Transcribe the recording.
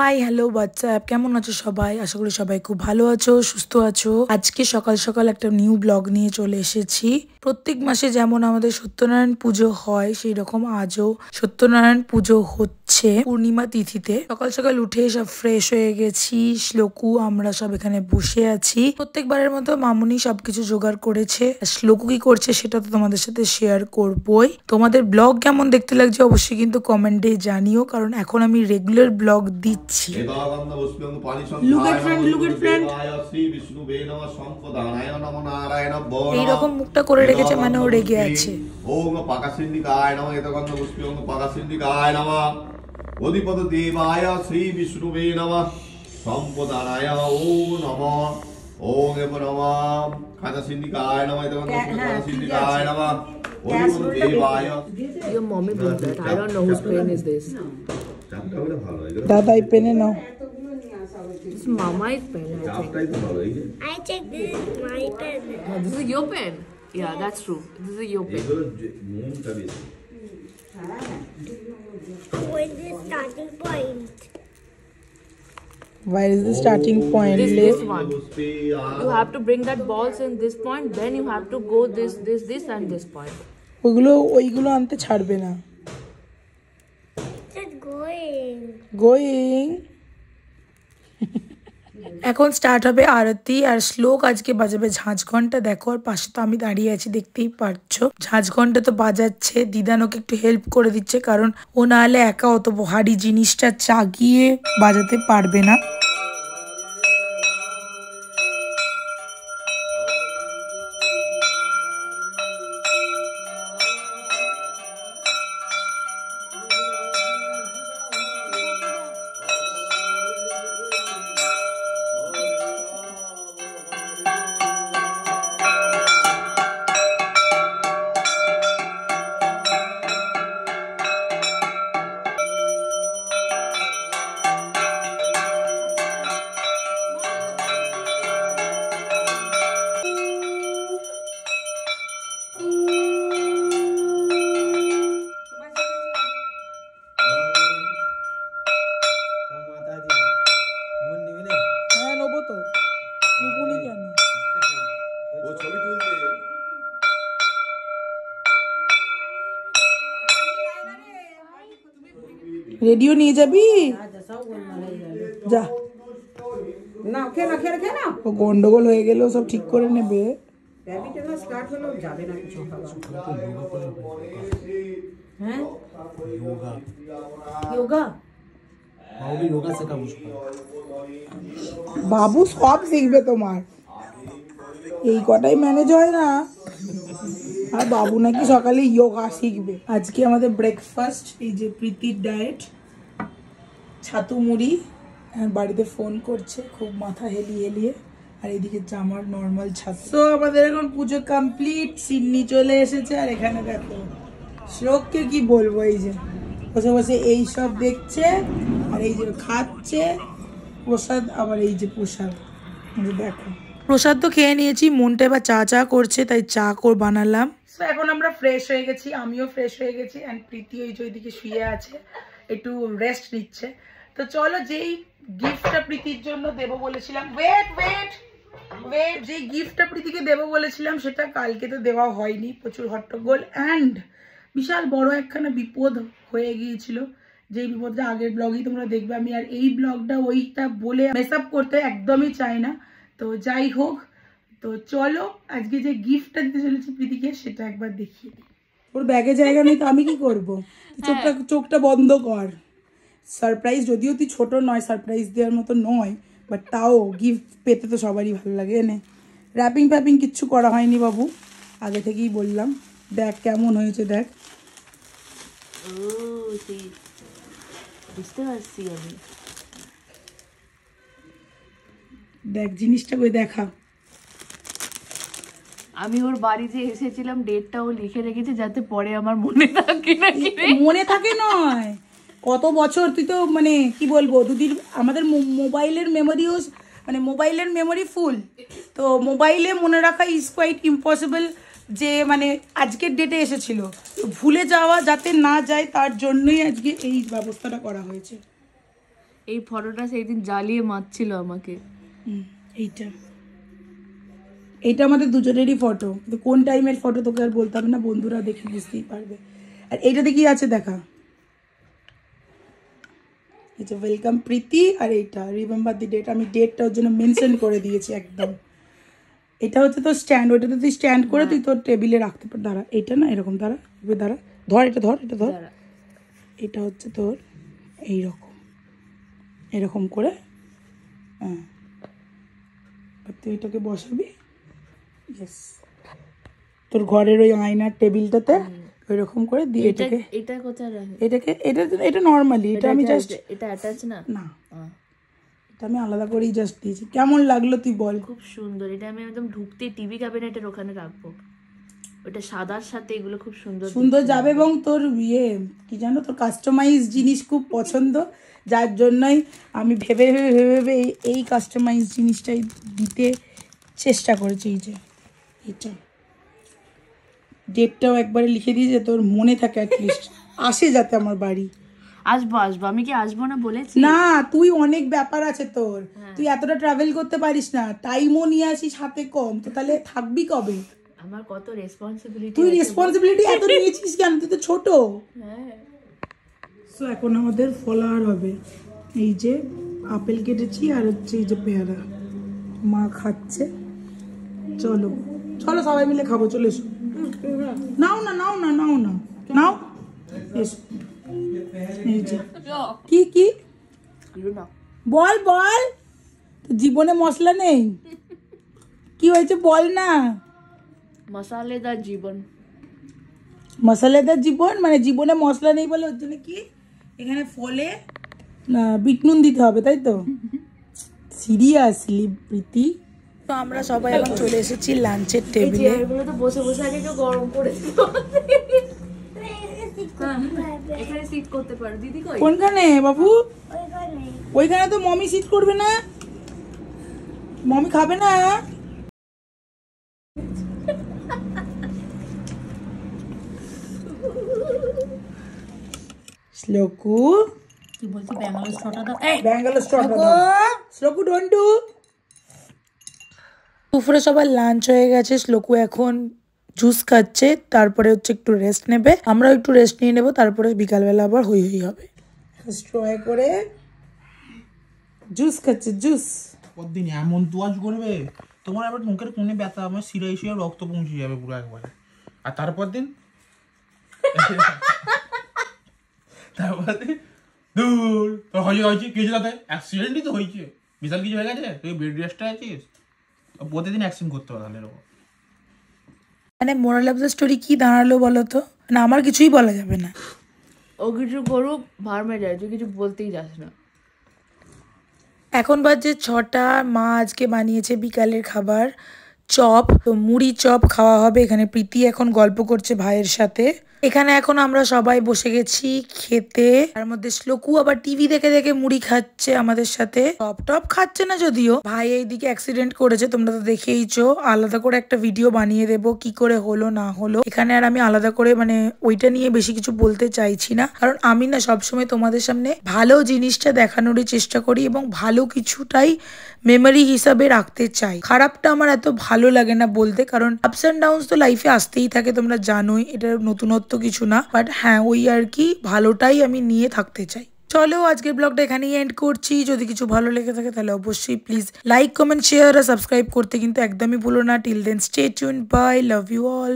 Hi hello WhatsApp, কেমন আছো সবাই? আশা করি সবাই খুব ভালো আছো, সুস্থ আছো। আজকে সকাল সকাল একটা নিউ ব্লগ নিয়ে চলে এসেছি। প্রত্যেক মাসে যেমন আমাদের সত্যনারায়ণ পুজো হয়, সেই রকম আজও সত্যনারায়ণ পুজো হচ্ছে পূর্ণিমা তিথিতে। সকাল সকাল উঠে সব ফ্রেশ হয়ে গেছি, শ্লোকু আমরা সব এখানে বসে আছি। প্রত্যেকবারের মতো মামুনি সবকিছু জোগাড় করেছে। শ্লোকু কি করছে সেটা তো তোমাদের সাথে শেয়ার করবই। তোমাদের ব্লগ কেমন দেখতে লাগছে অবশ্যই কিন্তু কমেন্টে জানিও, কারণ এখন আমি রেগুলার ব্লগ দিচ্ছি। এইরকম মুখটা করে রেখেছে মানে ও রেগে আছে। অধিপত দেবায় শ্রী বিষ্ণুবে নমঃ সম্পদানায় ওম নমঃ ওম এব নমঃ খাতা সিন্ধিকায় নমঃ এতগন্ধ খাতা সিন্ধিকায় নমঃ অধিপত দেবায়। Your mommy put that. I don't know whose pen is this. দাদাই পেনে নাও। This is Mama's pen, I think. I check this is my pen. No, this is your pen. Yeah, that's true. This is your pen. Where is the starting point? Where is the starting point? This one. You have to bring that balls in this point. Then you have to go this, and this point. ওইগুলো আনতে ছাড়বে না। It's going. Going. এখন start হবে আরতি, আর শ্লোক আজকে বাজাবে ঝাঁঝ ঘন্টা। দেখো, আর পাশে তো আমি দাঁড়িয়ে আছি, দেখতেই পারছো। ঝাঁঝ ঘন্টা তো বাজাচ্ছে, দিদান ওকে একটু হেল্প করে দিচ্ছে, কারণ ও না হলে একা অত ভারী জিনিসটা চাগিয়ে বাজাতে পারবে না। রেডিও নিয়ে যাবি? যা না, ও গন্ডগোল হয়ে গেলেও সব ঠিক করে নেবে। বাবু সব শিখবে তোমার, এই কটাই ম্যানেজ হয় না। আর বাবু নাকি সকালে যোগা শিখবে। আজকে আমাদের ব্রেকফাস্ট, এই যে প্রীতির ডায়েট, ছাতু মুড়ি। বাড়িতে ফোন করছে খুব মাথা হেলিয়ে, আর এইদিকে জামার নর্মাল ছাতু। তো আমাদের এখন পুজো কমপ্লিট, সিন্নি চলে এসেছে। আর এখানে দেখো শ্লোককে কি বলবো, এই যে বসে বসে এই সব দেখছে, আর এই যে খাচ্ছে প্রসাদ। আবার এই যে প্রসাদ দেখো, প্রসাদ তো খেয়ে নিয়েছি, মনটা এবার চা চা করছে, তাই চা বানালাম। তো এখন আমরা ফ্রেশ হয়ে গেছি, আমিও ফ্রেশ হয়ে গেছি, অ্যান্ড প্রীতি ওই যে ওইদিকে শুয়ে আছে, একটু রেস্ট নিচ্ছে। তো চলো, যেই গিফটটা প্রীতির জন্য দেবো বলেছিলাম, যেই গিফটটা প্রীতিকে দেবো বলেছিলাম সেটা কালকে তো দেওয়া হয়নি, প্রচুর হট্টগোল অ্যান্ড বিশাল বড় একখানা বিপদ হয়ে গিয়েছিল, যেই বিপদটা আগের ব্লগেই তোমরা দেখবে। আমি আর এই ব্লগটা ওইটা বলে মেস আপ করতে একদমই চাই না। তো যাই হোক, তো চলো আজকে যে গিফটটা দিতে চলেছি প্রীতিকে সেটা একবার দেখিয়ে দিই। ওর ব্যাগে জায়গা নেই তো আমি কি করবো? চোখটা বন্ধ কর। সারপ্রাইজ যদিও তুই ছোট নয়, সারপ্রাইজ দেওয়ার মতো নয়, বাট তাও গিফট পেতে তো সবারই ভালো লাগে। এনে র্যাপিং ফ্যাপিং কিচ্ছু করা হয়নি বাবু, আগে থেকেই বললাম। দেখ কেমন হয়েছে, দেখ। বুঝতে পারছি আমি। দেখ জিনিসটা কই দেখা। আমি ওর বাড়ি যে এসেছিলাম ডেটটাও লিখে রেখেছি যাতে পরে আমার মনে থাকে। না মনে থাকে নয়, কত বছর তুই তো মানে কি বলবো, দুদিন আমাদের মোবাইলের মেমোরিও মানে মোবাইলের মেমোরি ফুল, তো মোবাইলে মনে রাখা ইজ কোয়াইট ইম্পসিবল, যে মানে আজকের ডেটে এসেছিল, তো ভুলে যাওয়া যাতে না যায় তার জন্যই আজকে এই ব্যবস্থাটা করা হয়েছে। এই ফটোটা সেই দিন জ্বালিয়ে মারছিল আমাকে। এইটা এইটা আমাদের দুজনেরই ফটো, কোন টাইমের ফটো তোকে আর বলতে হবে না, বন্ধুরা দেখে বুঝতেই পারবে। আর এইটাতে কি আছে দেখা, এই যে ওয়েলকাম প্রীতি, আর এইটা রিমেম্বার দি ডেট, আমি ডেটটা ওর জন্য মেনশন করে দিয়েছি একদম। এটা হচ্ছে তোর স্ট্যান্ড, ওইটাতে তুই স্ট্যান্ড করে তুই তোর টেবিলে রাখতে পার। দাঁড়া, এইটা না এরকম, দাঁড়া দাঁড়া, ধর এটা, ধর এটা, ধর। এটা হচ্ছে তোর এইরকম, এরকম করে, হ্যাঁ তুই এটাকে বসাবি। ইয়েস, তোর ঘরের ওই আয়নার টেবিলটাতে ওইরকম করে দিয়ে এটাকে, এটা কোথায় রাখে? এটাকে এটা নর্মালি, এটা আমি জাস্ট, এটা অ্যাটাচ না, না এটা আমি আলাদা করেই জাস্ট দিয়েছি। কেমন লাগলো তুই বল? খুব সুন্দর। এটা আমি একদম ঢুকতে টিভি ক্যাবিনেটের ওখানে রাখবো। ওটা সাদার সাথে এগুলো খুব সুন্দর সুন্দর যাবে। এবং তোর ইয়ে কি জানো, তোর কাস্টমাইজ জিনিস খুব পছন্দ, যার জন্যই আমি ভেবে ভেবে ভেবে ভেবে এই কাস্টমাইজ জিনিসটাই দিতে চেষ্টা করেছি। এই যে এটা ডেটটাও একবারে লিখে দিয়ে, যে তোর মনে থাকে অ্যাটলিস্ট, আসে যাতে আমার বাড়ি। আসবো আসবো, আমি কি আসবো না বলেছি? না, তুই অনেক ব্যাপার আছে তোর, তুই এতটা ট্রাভেল করতে পারিস না, টাইমও নিয়ে আসিস হাতে কম, তো তাহলে থাকবি কবে? আমার কত রেসপন্সিবিলিটি। তুই রেসপন্সিবিলিটি এত নিয়েছিস কেন, তুই তো ছোট। হ্যাঁ, সো এখন আমাদের ফলার হবে। এই যে আপেল কেটেছি, আর হচ্ছে এই যে পেয়ারা, মা খাচ্ছে। চলো চলো সবাই মিলে খাবো, চলে এসো। নাও না নাও না নাও না নাও, এসো। এই যে কি কি বল বল, তোর জীবনে মশলা নেই? কি হয়েছে বল না। মশালেদার জীবন। মশলাদার জীবন মানে জীবনে মশলা নেই বলে ওর জন্য কি এখানে ফলে বিট নুন দিতে হবে, তাই তো? সিরিয়াসলি প্রীতি? তো আমরা সবাই এখন চলে এসেছি লাঞ্চের টেবিলে। এগুলো তো বসে বসে আগে কেউ গরম করে দিল। এখানে সিট করতে পারো দিদি। কই? কোনখানে বাবু? ওইখানে তো মমি সিট করবে না, মমি খাবে না। শ্লোকু কি বলছি? ব্যাঙ্গালোর স্টোরটা দাও। ব্যাঙ্গালোর স্টোর, শ্লোকু ডোন্ট ডু। দুপুরে সবার লাঞ্চ হয়ে গেছে, শ্লোকু এখন জুস খাচ্ছে, তারপরে হচ্ছে একটু রেস্ট নেবে, আমরাও একটু রেস্ট নিয়ে নেবো, তারপরে বিকালবেলা আবার হই হই হবে। স্ট্রয়ে করে জুস খাচ্ছে, জুস। পরদিন এমন তোয়াজ করবে তোমার, আবার মুখের কোণে ব্যথা, আমার শিরায় শিরায় রক্ত পৌঁছে যাবে পুরো একবারে। আর তারপর দিন দূর তোর হয়েছে কিছু, তাতে অ্যাক্সিডেন্টই তো হয়েছে, বিশাল কিছু হয়ে গেছে, তুই বেড রেস্টে আছিস, প্রতিদিন অ্যাক্সিডেন্ট করতে হবে তাহলে এরকম। মানে মোরাল অফ দ্য স্টোরি কি দাঁড়ালো বলো তো? না আমার কিছুই বলা যাবে না। ও কিছু করুক, ভার্মে যায়, তুই কিছু বলতেই যাস না। এখন বাজে 6টা। মা আজকে বানিয়েছে বিকালের খাবার, চপ, তো মুড়ি চপ খাওয়া হবে। এখানে প্রীতি এখন গল্প করছে ভাইয়ের সাথে। এখানে এখন আমরা সবাই বসে গেছি খেতে, তার মধ্যে শ্লোকু আবার টিভি দেখে দেখে মুড়ি খাচ্ছে আমাদের সাথে। টপ টপ খাচ্ছে না যদিও, ভাই এইদিকে অ্যাক্সিডেন্ট করেছে, তোমরা তো দেখেইছো। আলাদা করে একটা ভিডিও বানিয়ে দেবো কি করে হলো না হলো। এখানে আর আমি আলাদা করে মানে ওইটা নিয়ে বেশি কিছু বলতে চাইছি না, কারণ আমি না সবসময় তোমাদের সামনে ভালো জিনিসটা দেখানোরই চেষ্টা করি এবং ভালো কিছুটাই মেমোরি হিসাবে রাখতে চাই। খারাপটা আমার এত ভালো লাগে না বলতে, কারণ আপস অ্যান্ড ডাউনস তো লাইফে আসতেই থাকে, তোমরা জানোই, এটা নতুনত্ব কিছু না। বাট হ্যাঁ, ওই আর কি, ভালোটাই আমি নিয়ে থাকতে চাই। চলো আজকের ব্লগটা এখানেই এন্ড করছি। যদি কিছু ভালো লেগে থাকে তাহলে অবশ্যই প্লিজ লাইক, কমেন্ট, শেয়ার আর সাবস্ক্রাইব করতে কিন্তু একদমই ভুলো না। Till then stay tuned, bye, love you all.